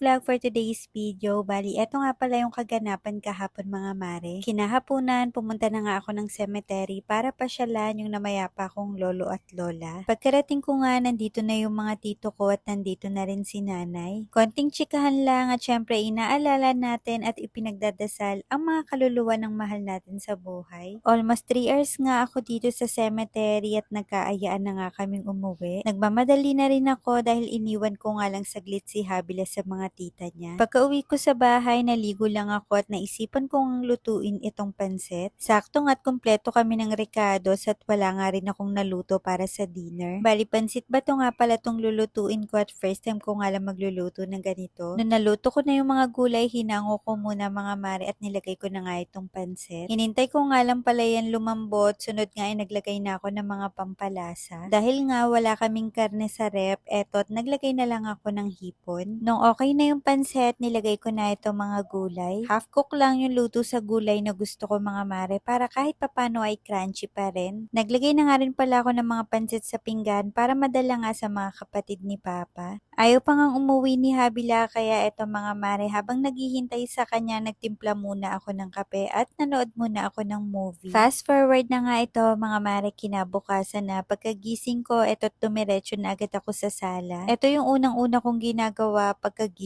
vlog for today's video. Bali, eto nga pala yung kaganapan kahapon mga mare. Kinahaponan, pumunta na nga ako ng cemetery para pasyalan yung namayapa kong lolo at lola. Pagkarating ko nga, nandito na yung mga tito ko at nandito na rin si nanay. Konting tsikahan lang at syempre inaalala natin at ipinagdadasal ang mga kaluluwa ng mahal natin sa buhay. Almost 3 hours nga ako dito sa cemetery at nagkaayaan na nga kaming umuwi. Nagmamadali na rin ako dahil iniwan ko nga lang saglit si Habila sa mga tita niya. Pagka-uwi ko sa bahay, naligo lang ako at naisipan kong lutuin itong pansit. Sakto at kumpleto kami ng recados at wala nga rin akong naluto para sa dinner. Bali, pansit ba to nga pala tong lulutuin ko at first time ko nga lang magluluto ng ganito. Nung naluto ko na yung mga gulay, hinango ko muna mga mare at nilagay ko na nga itong pansit. Hinintay ko nga lang pala yan lumambot, sunod nga ay naglagay na ako ng mga pampalasa. Dahil nga wala kaming karne sa rep, eto't naglagay na lang ako ng hipon. Nung okay na yung pansit, nilagay ko na ito mga gulay. Half cook lang yung luto sa gulay na gusto ko mga mare para kahit papano ay crunchy pa rin. Naglagay na nga rin pala ako ng mga pansit sa pinggan para madala nga sa mga kapatid ni Papa. Ayaw pa ngang umuwi ni Habila kaya eto mga mare habang naghihintay sa kanya nagtimpla muna ako ng kape at nanood muna ako ng movie. Fast forward na nga ito mga mare, kinabukasan na pagkagising ko eto tumiretso na agad ako sa sala. Ito yung unang-una kong ginagawa pagkagising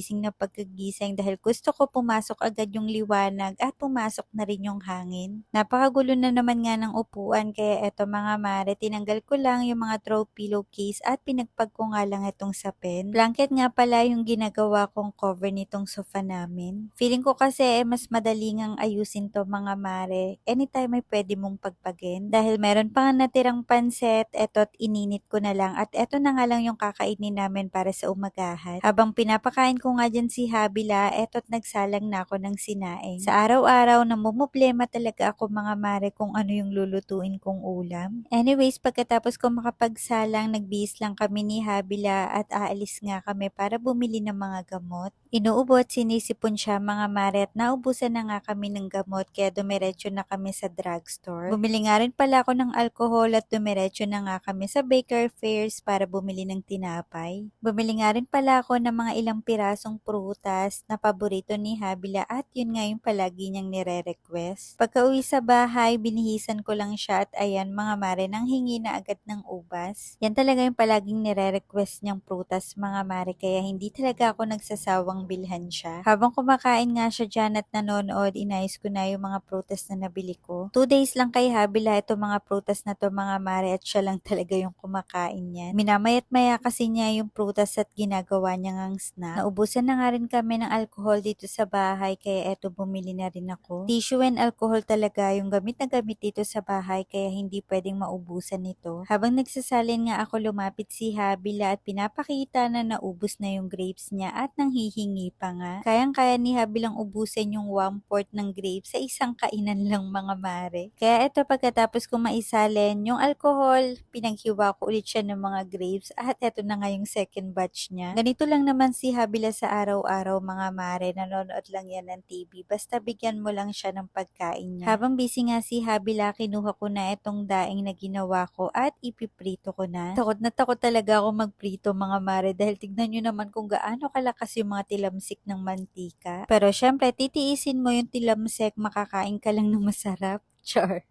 dahil gusto ko pumasok agad yung liwanag at pumasok na rin yung hangin. Napakagulo na naman nga ng upuan kaya eto mga mare, tinanggal ko lang yung mga throw pillowcase at pinagpag ko nga lang itong sapin. Blanket nga pala yung ginagawa kong cover nitong sofa namin. Feeling ko kasi mas madali ngang ayusin to mga mare. Anytime ay pwede mong pagpagin. Dahil meron pa nga natirang pansit, eto't ininit ko na lang at eto na nga lang yung kakainin namin para sa umagahan. Habang pinapakain ko nga dyan si Habila, eto't nagsalang na ako ng sinaing. Sa araw-araw, namumblema talaga ako mga mare kung ano yung lulutuin kong ulam. Anyways, pagkatapos ko makapagsalang, nagbihis lang kami ni Habila at aalis nga kami para bumili ng mga gamot. Inuubo at sinisipon siya mga mare at naubusan na nga kami ng gamot kaya dumiretso na kami sa drugstore. Bumili nga rin pala ako ng alcohol at dumiretso na nga kami sa Baker Fairs para bumili ng tinapay. Bumili nga rin pala ako ng mga ilang pirasong prutas na paborito ni Habila at yun nga yung palagi niyang nire-request. Pagka-uwi sa bahay, binihisan ko lang siya at ayan mga mare, nang hingi na agad ng ubas. Yan talaga yung palaging nire-request niyang prutas mga mare kaya hindi talaga ako nagsasawang bilhan siya. Habang kumakain nga siya dyan at nanonood, inayos ko na yung mga prutas na nabili ko. 2 days lang kay Habila ito mga prutas na to mga mare at siya lang talaga yung kumakain yan. Minamayat maya kasi niya yung prutas at ginagawa niya ngang snack. Naubusan na nga rin kami ng alcohol dito sa bahay kaya eto bumili na rin ako. Tissue and alcohol talaga yung gamit na gamit dito sa bahay kaya hindi pwedeng maubusan nito. Habang nagsasalin nga ako, lumapit si Habila at pinapakita na naubos na yung grapes niya at nanghihingi pa nga. Kayang-kaya ni Habilang ubusin yung 1/4 ng grapes sa isang kainan lang mga mare. Kaya eto pagkatapos ko maisalin yung alcohol, pinaghiwa ko ulit siya ng mga grapes at eto na nga yung second batch niya. Ganito lang naman si Habila sa araw-araw mga mare, nanonood lang yan ng TV basta bigyan mo lang siya ng pagkain niya. Habang busy nga si Habila, kinuha ko na itong daing na ginawa ko at ipiprito ko na. Takot na takot talaga ako magprito mga mare dahil tignan nyo naman kung gaano kalakas yung mga tilamsik ng mantika. Pero syempre titiisin mo yung tilamsik, makakain ka lang ng masarap. Char.